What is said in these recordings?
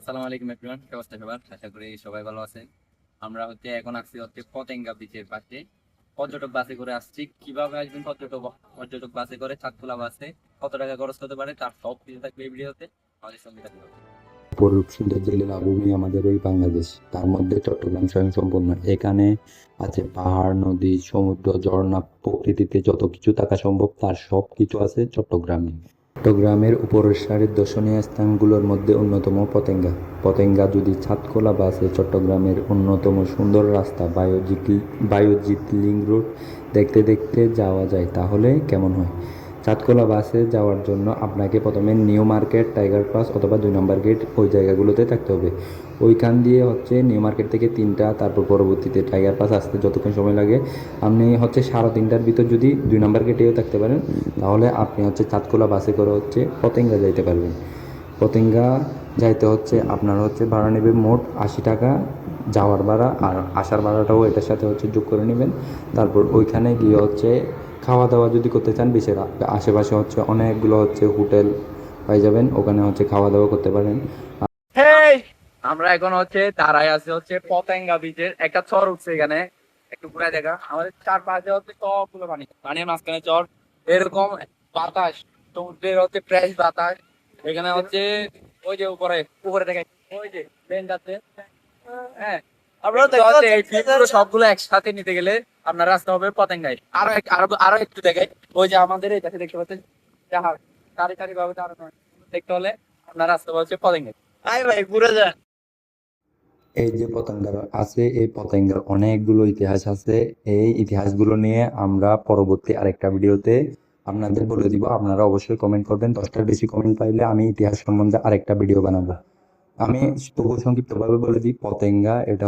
আসসালামু আলাইকুম এভরিওয়ান, কি অবস্থা সবার? আশা করি সবাই ভালো আছেন। আমরা এখন আসছি পতেঙ্গা বিচের পাশে। পর্যটক বাসে করে আসছি। কিভাবে আসবেন পর্যটক পর্যটক বাসে করে, চাঁদখোলা বাসে কত টাকা খরচ হতে পারে তার সব কিছু থাকবে এই ভিডিওতে। আমাদের সঙ্গে থাকবে। অপরূপ সৌন্দর্যের লাবণী আমাদের ওই বাংলাদেশ, তার মধ্যে চট্টগ্রাম স্বয়ংসম্পূর্ণ। এখানে আছে পাহাড়, নদী, সমুদ্র, ঝর্ণা, প্রকৃতিতে যত কিছু থাকা সম্ভব তার সব কিছু আছে চট্টগ্রামে। চট্টগ্রামের উপরের সারির দর্শনীয় স্থানগুলোর মধ্যে অন্যতম পতেঙ্গা। পতেঙ্গা যদি চাঁদখোলা বাসে চট্টগ্রামের অন্যতম সুন্দর রাস্তা বায়োজিৎ লিঙ্ক রোড দেখতে দেখতে যাওয়া যায় তাহলে কেমন হয়? চাঁদখোলা বাসে যাওয়ার জন্য আপনাকে প্রথমে নিউ মার্কেট, টাইগার পাস অথবা 2 নম্বর গেট ওই জায়গাগুলোতে থাকতে হবে। ওইখান দিয়ে নিউ মার্কেট থেকে 3টা, তারপর পরবর্তীতে টাইগার পাস আসতে যতক্ষণ সময় লাগে আপনি 3:30টার ভিতর যদি 2 নম্বর গেটেও থাকতে পারেন তাহলে আপনি চাঁদখোলা বাসে করে পতেঙ্গা যাইতে পারবেন। পতেঙ্গা যাইতে আপনার ভাড়া নেবে মোট 80 টাকা যাওয়ার ভাড়া, আর আসার ভাড়াটাও এটার সাথে যোগ করে নেবেন। তারপর ওইখানে গিয়ে খাওয়া দাওয়া যদি করতে চান, বিশেষ আশেপাশে অনেকগুলো হোটেল পাই যাবেন, ওখানে খাওয়া দাওয়া করতে পারেন। হেই, আমরা এখন দাঁড়ায় আছি পতেঙ্গা বিচের একটা চর উঠছে এখানে। একটু ঘুরে দেখা, আমাদের চারপাশে সবগুলো পানি, পানির মাঝখানে চর। এরকম বাতাস, সমুদ্রের ফ্রেশ বাতাস। এখানে ওই যে উপরে উপরে দেখে ওই যে প্লেন যাচ্ছে। হ্যাঁ, সবগুলো একসাথে নিতে গেলে আপনার রাস্তা হবে পতেঙ্গায়। আরো একটু দেখাই, ওই যে আমাদের এই পাশে দেখতে পাচ্ছেন জাহাজ, তারি তারি ভাবে দাঁড়ানো। দেখতে হলে আপনার রাস্তা হচ্ছে পতেঙ্গায়। আয় ভাই ঘুরে যান। এই যে পতেঙ্গার আছে, এই পতেঙ্গার অনেকগুলো ইতিহাস আছে। এই ইতিহাসগুলো নিয়ে আমরা পরবর্তী আরেকটা ভিডিওতে আপনাদের বলে দিব। আপনারা অবশ্যই কমেন্ট করবেন, 10টার বেশি কমেন্ট পাইলে আমি ইতিহাস সম্বন্ধে আরেকটা ভিডিও বানাবো। আমি তবু সংক্ষিপ্তভাবে বলে দিই, পতেঙ্গা এটা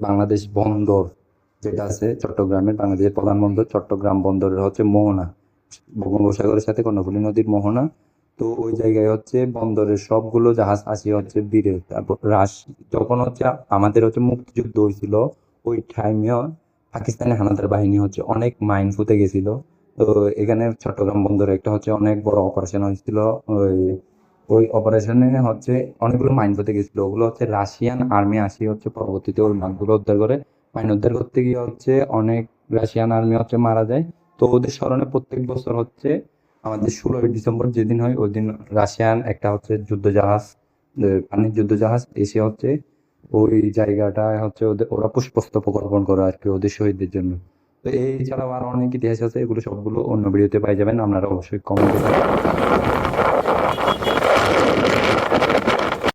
বাংলাদেশ বন্দর যেটা আছে চট্টগ্রামের, বাংলাদেশের প্রধান বন্দর চট্টগ্রাম বন্দরের মোহনা, বঙ্গোপসাগরের সাথে কর্ণফুলী নদীর মোহনা। তো ওই জায়গায় বন্দরের সবগুলো জাহাজ আসি বীরে। তারপর যখন আমাদের মুক্তিযুদ্ধ হয়েছিল, ওই টাইমেও পাকিস্তানি হানাদার বাহিনী অনেক মাইন ফুটে গেছিল। তো এখানে চট্টগ্রাম বন্দরে একটা অনেক বড় অপারেশন হয়েছিল। ওই ওই অপারেশনে অনেকগুলো মাইন ফুটে গেছিল। ওগুলো রাশিয়ান আর্মি আসি পরবর্তীতে ওই মাইনগুলো উদ্ধার করে। মাইন উদ্ধার করতে গিয়ে অনেক রাশিয়ান আর্মি মারা যায়। তো ওদের স্মরণে প্রত্যেক বছর আমাদের 16ই ডিসেম্বর যেদিন হয় ওই দিন রাশিয়ান একটা যুদ্ধ জাহাজ, পানির যুদ্ধ জাহাজ এসে ওই জায়গাটায় ওরা পুষ্পস্তবক অর্পণ করে আর কি ওদের শহীদদের জন্য। তো এই ছাড়াও আরো অনেক ইতিহাস আছে, এগুলো সবগুলো অন্য ভিডিওতে পাই যাবেন, আপনারা অবশ্যই কমেন্ট করবেন।